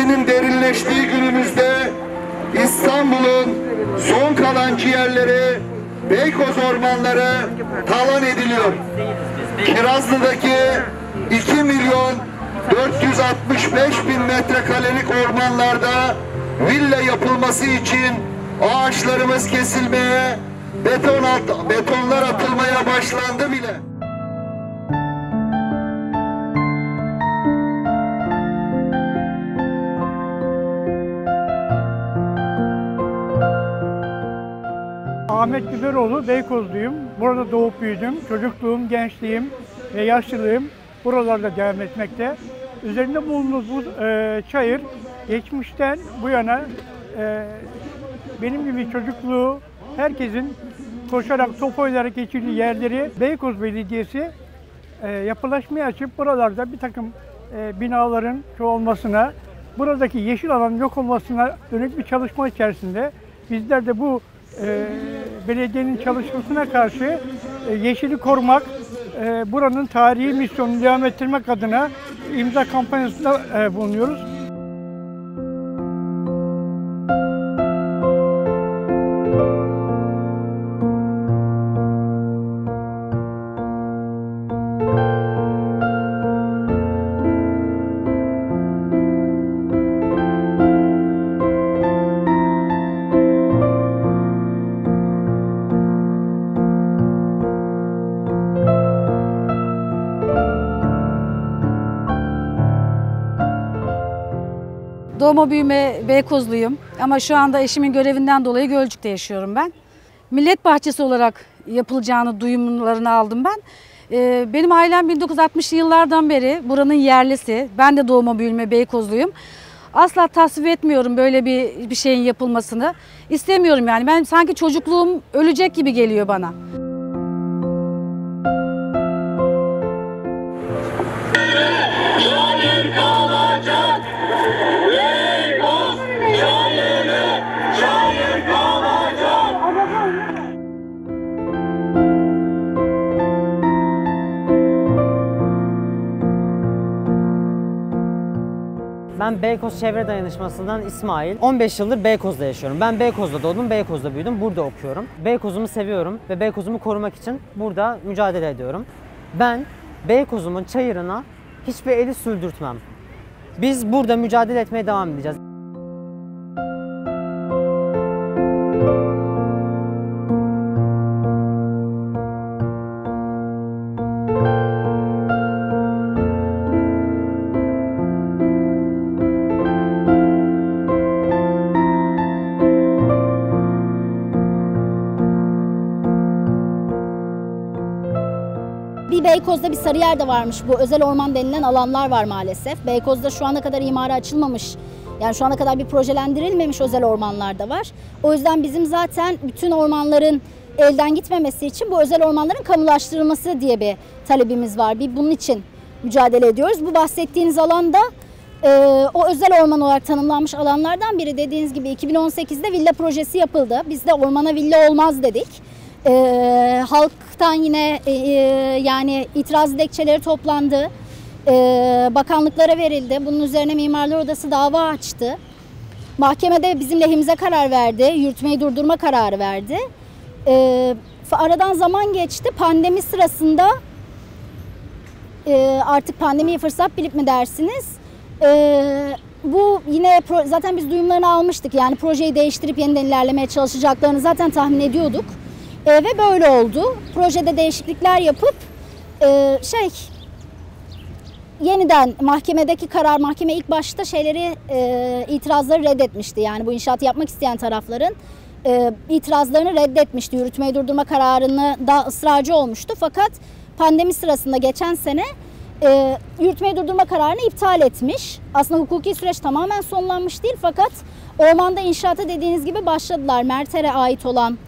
krizinin derinleştiği günümüzde İstanbul'un son kalan ciğerleri, Beykoz ormanları talan ediliyor. Kirazlı'daki 2.465.000 metrekarelik ormanlarda villa yapılması için ağaçlarımız kesilmeye, betonlar atılmaya başlandı bile. Ahmet Güzeloğlu, Beykozluyum. Burada doğup büyüdüm. Çocukluğum, gençliğim ve yaşlılığım buralarda devam etmekte. Üzerinde bulunduğumuz bu çayır geçmişten bu yana benim gibi çocukluğu herkesin koşarak, top oynayarak geçirdiği yerleri Beykoz Belediyesi yapılaşmaya açıp buralarda bir takım binaların çoğalmasına, buradaki yeşil alanın yok olmasına dönük bir çalışma içerisinde bizler de bu belediyenin çalışmasına karşı yeşili korumak, buranın tarihi misyonunu devam ettirmek adına imza kampanyasında bulunuyoruz. Doğma büyüme Beykozluyum ama şu anda eşimin görevinden dolayı Gölcük'te yaşıyorum ben. Millet bahçesi olarak yapılacağını duyumlarını aldım ben. Benim ailem 1960'lı yıllardan beri buranın yerlisi. Ben de doğma büyüme Beykozluyum. Asla tasvip etmiyorum böyle bir şeyin yapılmasını. İstemiyorum yani. Ben sanki çocukluğum ölecek gibi geliyor bana. Ben Beykoz Çevre Dayanışması'ndan İsmail. 15 yıldır Beykoz'da yaşıyorum. Ben Beykoz'da doğdum, Beykoz'da büyüdüm, burada okuyorum. Beykoz'umu seviyorum ve Beykoz'umu korumak için burada mücadele ediyorum. Ben Beykoz'umun çayırına hiçbir eli sürdürtmem. Biz burada mücadele etmeye devam edeceğiz. Bir Beykoz'da bir Sarıyer'de varmış, bu özel orman denilen alanlar var maalesef. Beykoz'da şu ana kadar imara açılmamış, yani şu ana kadar bir projelendirilmemiş özel ormanlar da var. O yüzden bizim zaten bütün ormanların elden gitmemesi için bu özel ormanların kamulaştırılması diye bir talebimiz var. Bunun için mücadele ediyoruz. Bu bahsettiğiniz alanda o özel orman olarak tanımlanmış alanlardan biri. Dediğiniz gibi 2018'de villa projesi yapıldı. Biz de ormana villa olmaz dedik. Halktan yine yani itiraz dilekçeleri toplandı, bakanlıklara verildi. Bunun üzerine Mimarlar Odası dava açtı. Mahkemede bizim lehimize karar verdi, yürütmeyi durdurma kararı verdi. Aradan zaman geçti. Pandemi sırasında artık pandemiyi fırsat bilip mi dersiniz? Bu yine zaten biz duyumlarını almıştık. Yani projeyi değiştirip yeniden ilerlemeye çalışacaklarını zaten tahmin ediyorduk. Ve böyle oldu. Projede değişiklikler yapıp yeniden mahkemedeki karar, mahkeme ilk başta itirazları reddetmişti. Yani bu inşaatı yapmak isteyen tarafların itirazlarını reddetmişti. Yürütmeyi durdurma kararını da ısrarcı olmuştu. Fakat pandemi sırasında geçen sene yürütmeyi durdurma kararını iptal etmiş. Aslında hukuki süreç tamamen sonlanmış değil, fakat ormanda inşaata dediğiniz gibi başladılar. Merter'e ait olan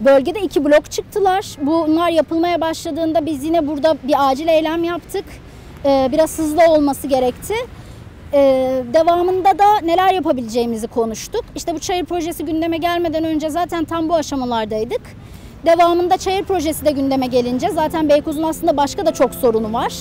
bölgede 2 blok çıktılar. Bunlar yapılmaya başladığında biz yine burada bir acil eylem yaptık. Biraz hızlı olması gerekti. Devamında da neler yapabileceğimizi konuştuk. İşte bu çayır projesi gündeme gelmeden önce zaten tam bu aşamalardaydık. Devamında çayır projesi de gündeme gelince zaten Beykoz'un aslında başka da çok sorunu var.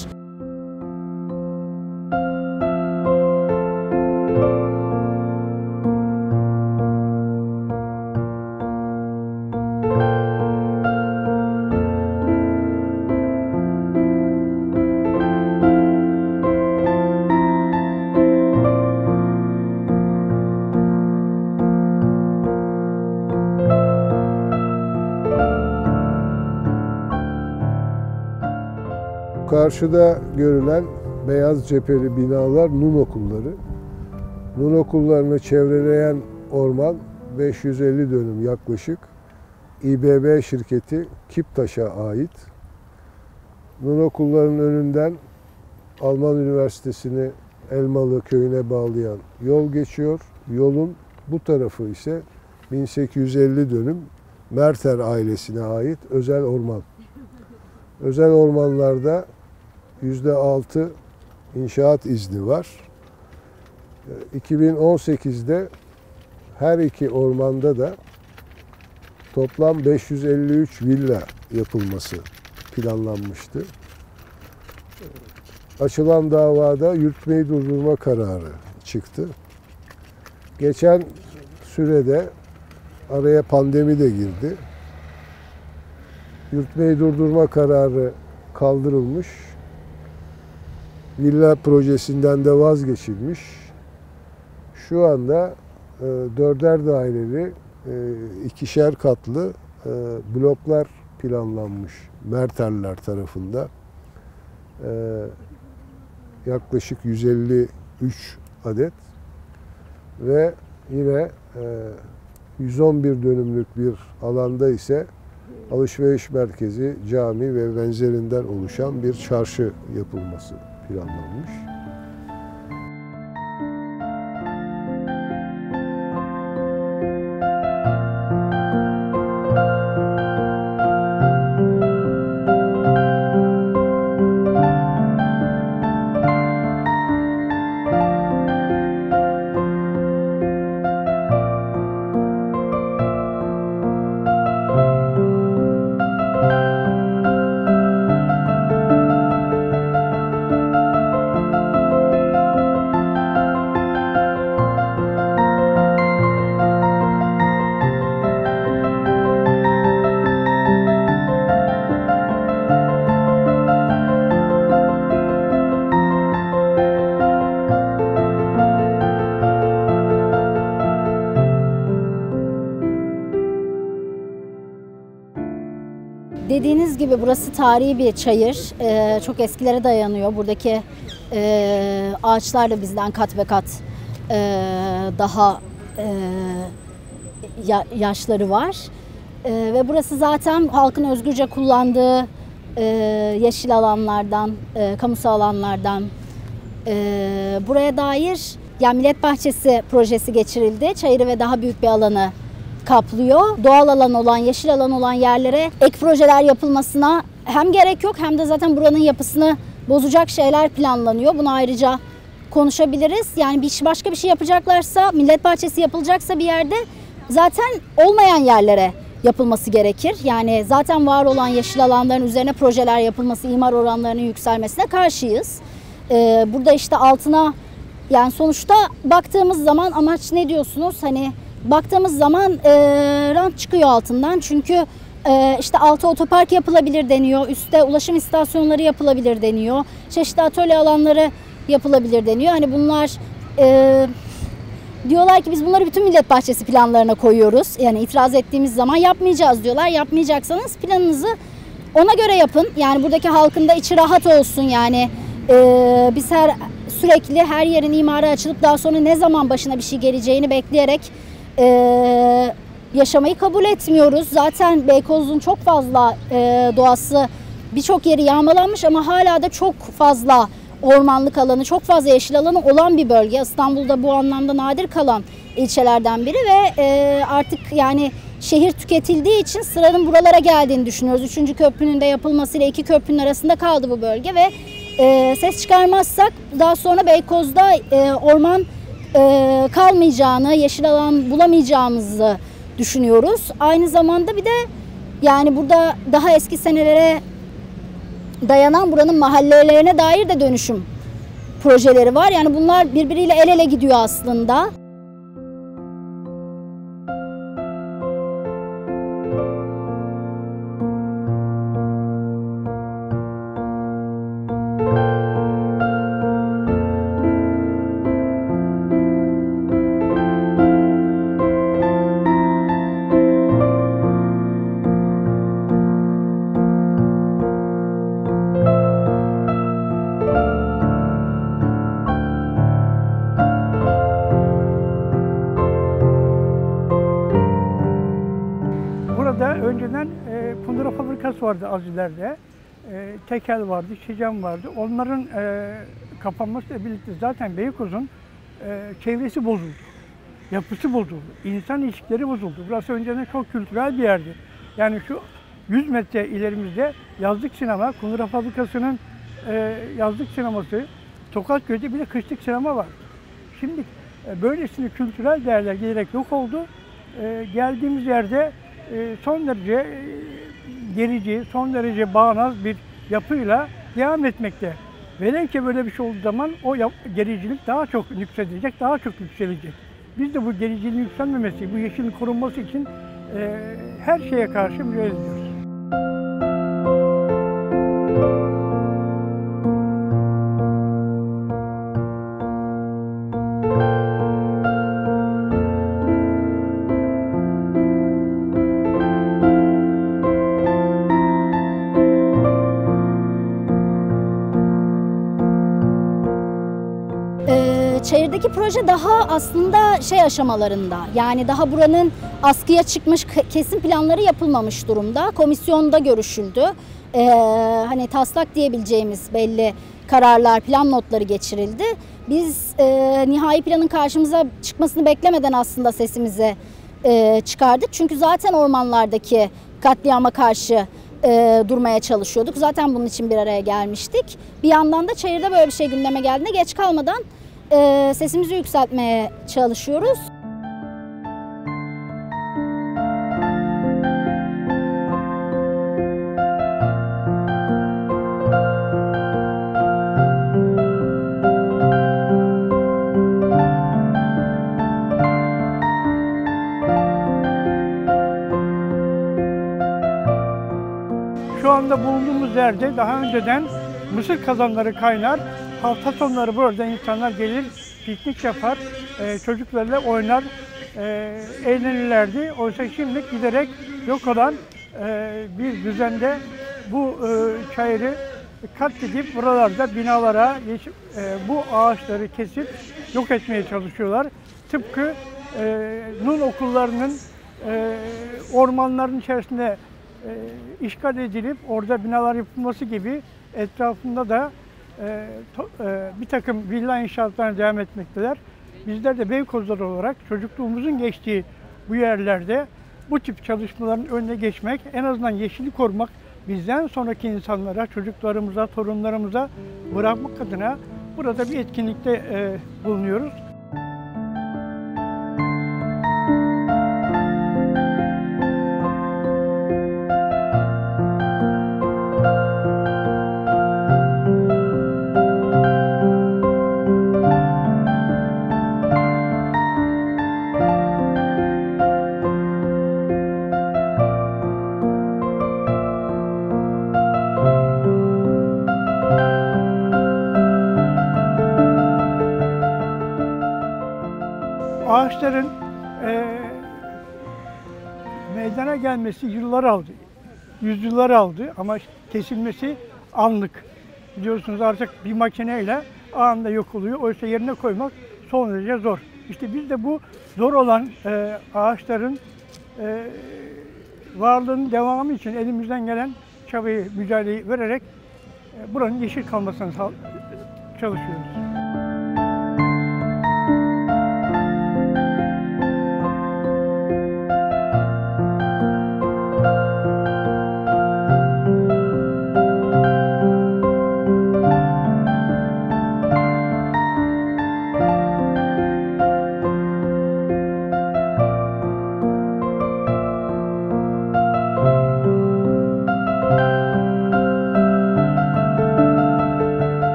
karşıda görülen beyaz cepheli binalar Nun okulları. Nun okullarını çevreleyen orman 550 dönüm yaklaşık. İBB şirketi Kiptaş'a ait. Nun okullarının önünden Alman Üniversitesi'ni Elmalı köyüne bağlayan yol geçiyor. Yolun bu tarafı ise 1850 dönüm Merter ailesine ait özel orman. Özel ormanlarda %6 inşaat izni var. 2018'de her iki ormanda da toplam 553 villa yapılması planlanmıştı. Açılan davada yürütmeyi durdurma kararı çıktı. Geçen sürede araya pandemi de girdi. Yürütmeyi durdurma kararı kaldırılmış. Villa projesinden de vazgeçilmiş. Şu anda 4'er daireli, 2'şer katlı bloklar planlanmış Merterler tarafında. Yaklaşık 153 adet ve yine 111 dönümlük bir alanda ise alışveriş merkezi, cami ve benzerinden oluşan bir çarşı yapılması planlanmış. Dediğiniz gibi burası tarihi bir çayır. Çok eskilere dayanıyor. Buradaki ağaçlar da bizden kat ve kat daha yaşları var. Ve burası zaten halkın özgürce kullandığı yeşil alanlardan, kamusal alanlardan. Buraya dair yani Millet Bahçesi projesi geçirildi. Çayırı ve daha büyük bir alanı kaplıyor. Doğal alan olan, yeşil alan olan yerlere ek projeler yapılmasına hem gerek yok hem de zaten buranın yapısını bozacak şeyler planlanıyor. Bunu ayrıca konuşabiliriz. Yani başka bir şey yapacaklarsa, Millet Bahçesi yapılacaksa bir yerde zaten olmayan yerlere yapılması gerekir. Yani zaten var olan yeşil alanların üzerine projeler yapılması, imar oranlarının yükselmesine karşıyız. Burada işte altına yani sonuçta baktığımız zaman amaç ne diyorsunuz? Hani baktığımız zaman rant çıkıyor altından çünkü işte altı otopark yapılabilir deniyor, üstte ulaşım istasyonları yapılabilir deniyor, çeşitli atölye alanları yapılabilir deniyor. Hani bunlar diyorlar ki biz bunları bütün Millet Bahçesi planlarına koyuyoruz. Yani itiraz ettiğimiz zaman yapmayacağız diyorlar. Yapmayacaksanız planınızı ona göre yapın. Yani buradaki halkın da içi rahat olsun yani. Biz sürekli her yerin imarı açılıp daha sonra ne zaman başına bir şey geleceğini bekleyerek yaşamayı kabul etmiyoruz. Zaten Beykoz'un çok fazla doğası birçok yeri yağmalanmış ama hala da çok fazla ormanlık alanı, çok fazla yeşil alanı olan bir bölge. İstanbul'da bu anlamda nadir kalan ilçelerden biri ve artık yani şehir tüketildiği için sıranın buralara geldiğini düşünüyoruz. 3. köprünün de yapılmasıyla 2 köprünün arasında kaldı bu bölge ve ses çıkarmazsak daha sonra Beykoz'da orman kalmayacağını, yeşil alan bulamayacağımızı düşünüyoruz. Aynı zamanda bir de yani burada daha eski senelere dayanan buranın mahallelerine dair de dönüşüm projeleri var. Yani bunlar birbiriyle el ele gidiyor aslında. fabrikas vardı az ileride. Tekel vardı, Şicem vardı. Onların kapanmasıyla birlikte zaten Beykoz'un çevresi bozuldu. Yapısı bozuldu. İnsan ilişkileri bozuldu. Burası önceden çok kültürel bir yerdi. Yani şu 100 metre ilerimizde yazlık sinema, Kundura Fabrikası'nın yazlık sineması, Tokatköy'de bir de kışlık sinema var. Şimdi böylesine kültürel değerler giderek yok oldu. Geldiğimiz yerde son derece gerici, son derece bağnaz bir yapıyla devam etmekte. Velev ki böyle bir şey olduğu zaman o gericilik daha çok yükselecek, daha çok yükselecek. Biz de bu gericiliğin yükselmemesi, bu yeşilin korunması için her şeye karşı mücadele ediyoruz. Çayır'daki proje daha aslında şey aşamalarında, yani daha buranın askıya çıkmış kesim planları yapılmamış durumda. Komisyonda görüşüldü. Hani taslak diyebileceğimiz belli kararlar, plan notları geçirildi. Biz nihai planın karşımıza çıkmasını beklemeden aslında sesimizi çıkardık. Çünkü zaten ormanlardaki katliama karşı durmaya çalışıyorduk. Zaten bunun için bir araya gelmiştik. Bir yandan da Çayır'da böyle bir şey gündeme geldiğinde geç kalmadan sesimizi yükseltmeye çalışıyoruz. Şu anda bulunduğumuz yerde daha önceden mısır kazanları kaynar. Hafta sonları burada insanlar gelir, piknik yapar, çocuklarla oynar, eğlenirlerdi. Oysa şimdi giderek yok olan bir düzende bu çayırı katledip buralarda binalara, bu ağaçları kesip yok etmeye çalışıyorlar. Tıpkı Nun okullarının ormanların içerisinde işgal edilip orada binalar yapılması gibi etrafında da bir takım villa inşaatlarına devam etmekteler. Bizler de Beykozlar olarak çocukluğumuzun geçtiği bu yerlerde bu tip çalışmaların önüne geçmek, en azından yeşili korumak, bizden sonraki insanlara, çocuklarımıza, torunlarımıza bırakmak adına burada bir etkinlikte bulunuyoruz. Ağaçların meydana gelmesi yıllar aldı, yüzyıllar aldı ama kesilmesi anlık. Biliyorsunuz artık bir makineyle anında yok oluyor. Oysa yerine koymak son derece zor. İşte biz de bu zor olan ağaçların varlığının devamı için elimizden gelen çabayı, mücadeleyi vererek buranın yeşil kalmasını çalışıyoruz.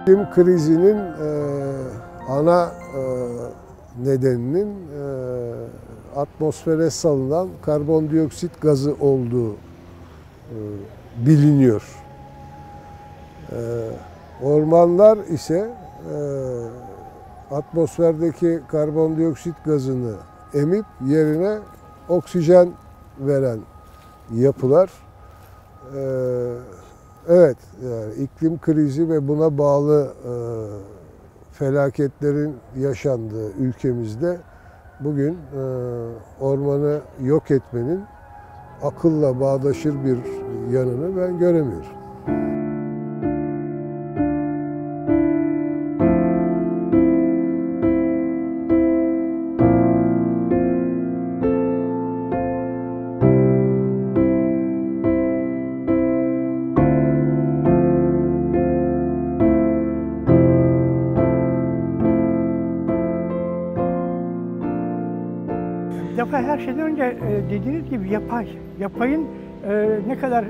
İklim krizinin ana nedeninin atmosfere salınan karbondioksit gazı olduğu biliniyor. Ormanlar ise atmosferdeki karbondioksit gazını emip yerine oksijen veren yapılar. Evet, yani iklim krizi ve buna bağlı felaketlerin yaşandığı ülkemizde bugün ormanı yok etmenin akılla bağdaşır bir yanını ben göremiyorum. Bir defa her şeyden önce dediğiniz gibi yapayın ne kadar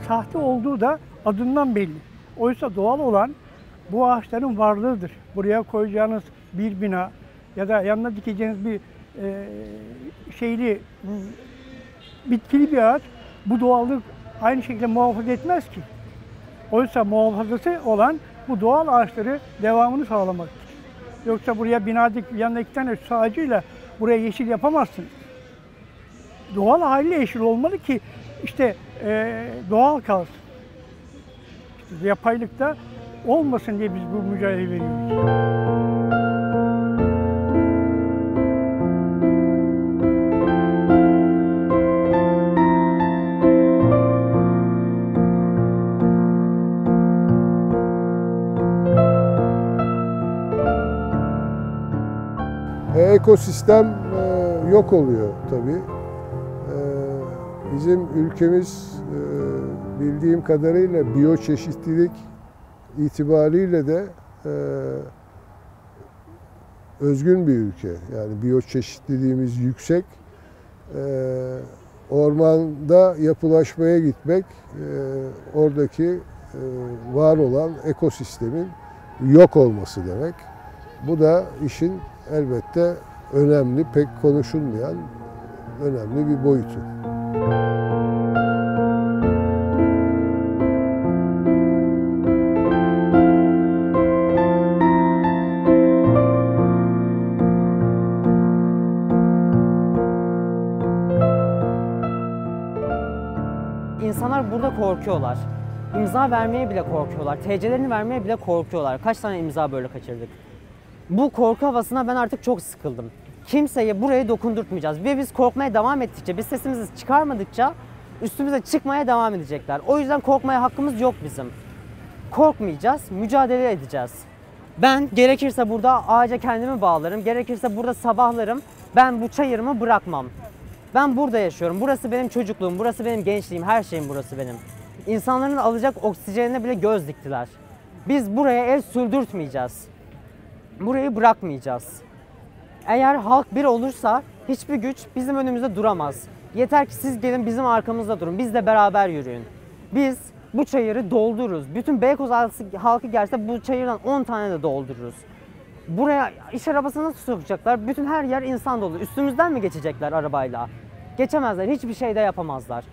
sahte olduğu da adından belli. Oysa doğal olan bu ağaçların varlığıdır. Buraya koyacağınız bir bina ya da yanına dikeceğiniz bir bitkili bir ağaç bu doğallık aynı şekilde muhafaza etmez ki. Oysa muhafazası olan bu doğal ağaçları devamını sağlamaktır. Yoksa buraya bina dik, yanına 2 tane süs ağacıyla buraya yeşil yapamazsınız. Doğal haliyle yeşil olmalı ki işte doğal kalsın. İşte yapaylıkta olmasın diye biz bu mücadele veriyoruz. Ekosistem yok oluyor tabii. Bizim ülkemiz bildiğim kadarıyla biyoçeşitlilik itibariyle de özgün bir ülke. Yani biyoçeşitliliğimiz yüksek. Ormanda yapılaşmaya gitmek oradaki var olan ekosistemin yok olması demek. Bu da işin elbette önemli, pek konuşulmayan önemli bir boyutu. İnsanlar burada korkuyorlar. İmza vermeye bile korkuyorlar. TC'lerini vermeye bile korkuyorlar. Kaç tane imza böyle kaçırdık? Bu korku havasına ben artık çok sıkıldım. Kimseye burayı dokundurtmayacağız. Ve biz korkmaya devam ettikçe, biz sesimizi çıkarmadıkça üstümüze çıkmaya devam edecekler. O yüzden korkmaya hakkımız yok bizim. Korkmayacağız, mücadele edeceğiz. Ben gerekirse burada ağaca kendimi bağlarım, gerekirse burada sabahlarım. Ben bu çayırımı bırakmam. Ben burada yaşıyorum. Burası benim çocukluğum, burası benim gençliğim, her şeyim burası benim. İnsanların alacak oksijenine bile göz diktiler. Biz buraya el sürdürtmeyeceğiz. Burayı bırakmayacağız. Eğer halk bir olursa hiçbir güç bizim önümüzde duramaz. Yeter ki siz gelin bizim arkamızda durun. Bizle beraber yürüyün. Biz bu çayırı doldururuz. Bütün Beykoz halkı gelse bu çayırdan 10 tane de doldururuz. Buraya iş arabasını nasıl sokacaklar? Bütün her yer insan dolu. Üstümüzden mi geçecekler arabayla? Geçemezler. Hiçbir şey de yapamazlar.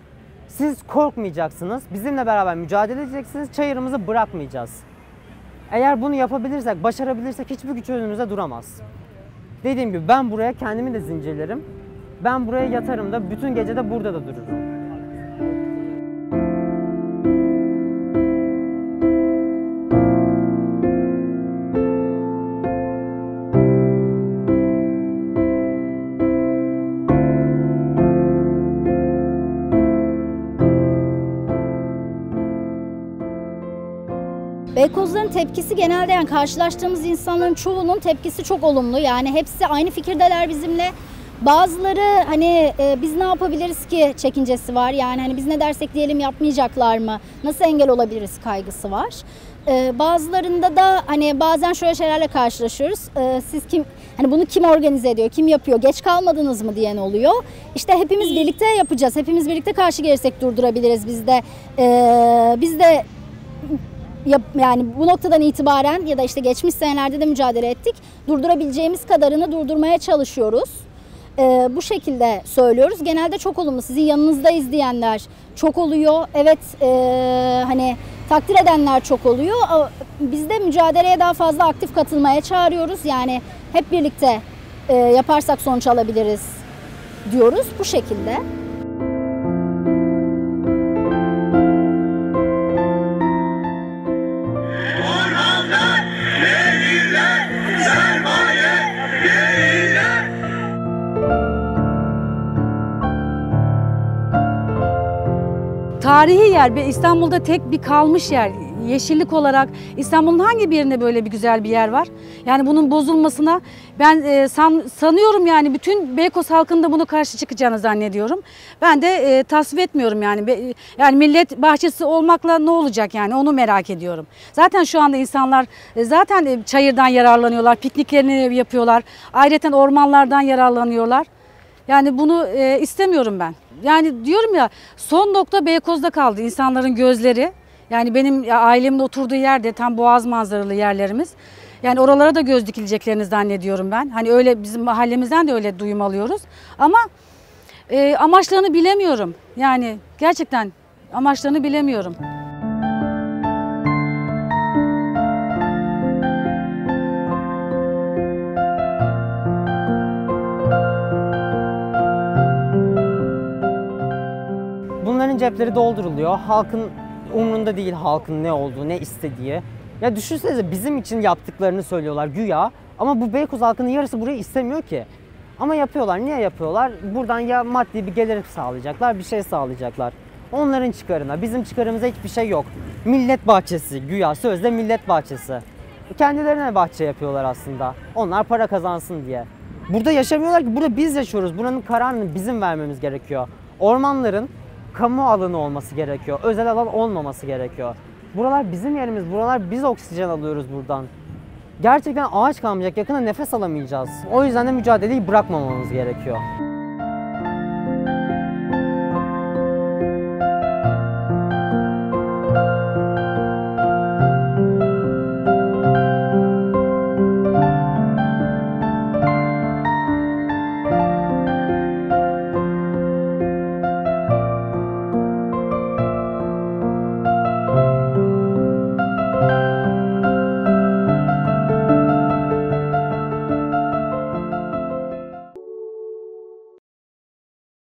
Siz korkmayacaksınız. Bizimle beraber mücadele edeceksiniz. Çayırımızı bırakmayacağız. Eğer bunu yapabilirsek, başarabilirsek hiçbir güç önümüzde duramaz. Dediğim gibi ben buraya kendimi de zincirlerim. Ben buraya yatarım da bütün gece de burada da dururum. Beykozların tepkisi genelde yani karşılaştığımız insanların çoğunun tepkisi çok olumlu. Yani hepsi aynı fikirdeler bizimle. Bazıları hani biz ne yapabiliriz ki çekincesi var. Yani hani biz ne dersek diyelim yapmayacaklar mı? Nasıl engel olabiliriz kaygısı var. Bazılarında da hani bazen şöyle şeylerle karşılaşıyoruz. Siz kim, hani bunu kim organize ediyor, kim yapıyor, geç kalmadınız mı diyen oluyor. İşte hepimiz birlikte yapacağız. Hepimiz birlikte karşı gelirsek durdurabiliriz biz de. Biz de yani bu noktadan itibaren ya da işte geçmiş senelerde de mücadele ettik. Durdurabileceğimiz kadarını durdurmaya çalışıyoruz. Bu şekilde söylüyoruz. Genelde çok olumlu. Sizin yanınızdayız diyenler çok oluyor. Evet hani takdir edenler çok oluyor. Biz de mücadeleye daha fazla aktif katılmaya çağırıyoruz. Yani hep birlikte yaparsak sonuç alabiliriz diyoruz bu şekilde. Ormanlar, nehirler, sermaye değiller. tarihi yer. İstanbul'da tek bir kalmış yer. Yeşillik olarak İstanbul'un hangi bir yerinde böyle bir güzel bir yer var? Yani bunun bozulmasına ben sanıyorum yani bütün Beykoz halkının da bunu karşı çıkacağını zannediyorum. Ben de tasvip etmiyorum yani. Yani millet bahçesi olmakla ne olacak yani onu merak ediyorum. Zaten şu anda insanlar zaten çayırdan yararlanıyorlar, pikniklerini yapıyorlar. Ayrıca ormanlardan yararlanıyorlar. Yani bunu istemiyorum ben. Yani diyorum ya son nokta Beykoz'da kaldı insanların gözleri. Yani benim ailemin oturduğu yerde tam boğaz manzaralı yerlerimiz. Yani oralara da göz dikileceklerini zannediyorum ben. Hani öyle bizim mahallemizden de öyle duyum alıyoruz. Ama amaçlarını bilemiyorum. Yani gerçekten amaçlarını bilemiyorum. Bunların cepleri dolduruluyor. Halkın umrunda değil halkın ne olduğu, ne istediği. Ya düşünsenize bizim için yaptıklarını söylüyorlar güya. Ama bu Beykoz halkının yarısı burayı istemiyor ki. Ama yapıyorlar. Niye yapıyorlar? Buradan ya maddi bir gelir sağlayacaklar, bir şey sağlayacaklar. Onların çıkarına, bizim çıkarımıza hiçbir şey yok. Millet bahçesi, güya sözde millet bahçesi. Kendilerine bahçe yapıyorlar aslında. Onlar para kazansın diye. Burada yaşamıyorlar ki, burada biz yaşıyoruz. Buranın kararını bizim vermemiz gerekiyor. Ormanların kamu alanı olması gerekiyor. Özel alan olmaması gerekiyor. Buralar bizim yerimiz. Buralar biz oksijen alıyoruz buradan. Gerçekten ağaç kalmayacak. Yakında nefes alamayacağız. O yüzden de mücadeleyi bırakmamamız gerekiyor.